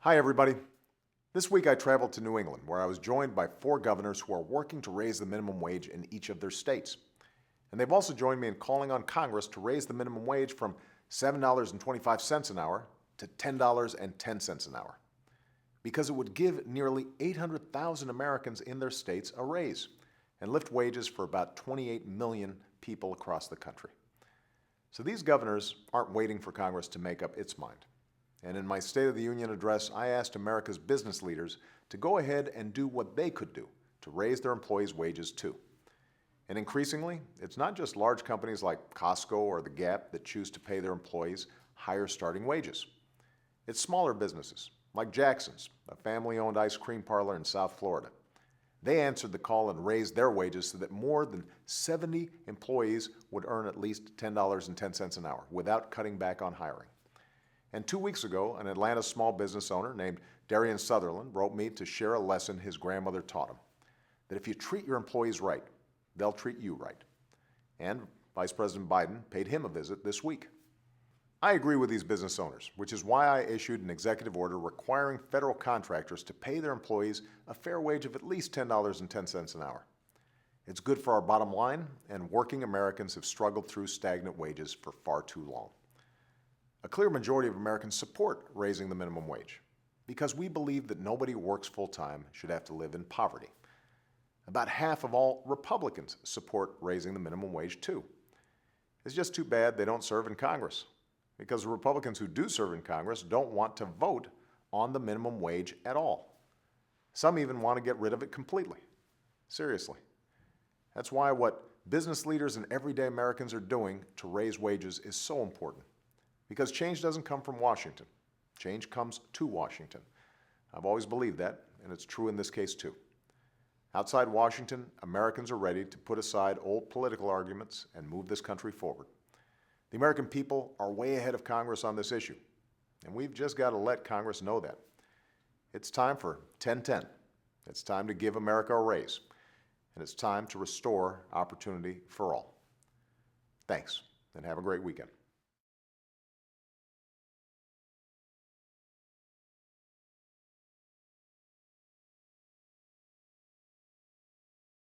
Hi, everybody. This week I traveled to New England, where I was joined by 4 governors who are working to raise the minimum wage in each of their states. And they've also joined me in calling on Congress to raise the minimum wage from $7.25 an hour to $10.10 an hour, because it would give nearly 800,000 Americans in their states a raise and lift wages for about 28 million people across the country. So these governors aren't waiting for Congress to make up its mind. And in my State of the Union address, I asked America's business leaders to go ahead and do what they could do to raise their employees' wages too. And increasingly, it's not just large companies like Costco or The Gap that choose to pay their employees higher starting wages. It's smaller businesses like Jackson's, a family-owned ice cream parlor in South Florida. They answered the call and raised their wages so that more than 70 employees would earn at least $10.10 an hour without cutting back on hiring. And 2 weeks ago, an Atlanta small business owner named Darian Sutherland wrote me to share a lesson his grandmother taught him, that if you treat your employees right, they'll treat you right. And Vice President Biden paid him a visit this week. I agree with these business owners, which is why I issued an executive order requiring federal contractors to pay their employees a fair wage of at least $10.10 an hour. It's good for our bottom line, and working Americans have struggled through stagnant wages for far too long. A clear majority of Americans support raising the minimum wage because we believe that nobody who works full-time should have to live in poverty. About half of all Republicans support raising the minimum wage too. It's just too bad they don't serve in Congress, because the Republicans who do serve in Congress don't want to vote on the minimum wage at all. Some even want to get rid of it completely. Seriously. That's why what business leaders and everyday Americans are doing to raise wages is so important. Because change doesn't come from Washington. Change comes to Washington. I've always believed that, and it's true in this case too. Outside Washington, Americans are ready to put aside old political arguments and move this country forward. The American people are way ahead of Congress on this issue, and we've just got to let Congress know that. It's time for 10-10. It's time to give America a raise, and it's time to restore opportunity for all. Thanks, and have a great weekend.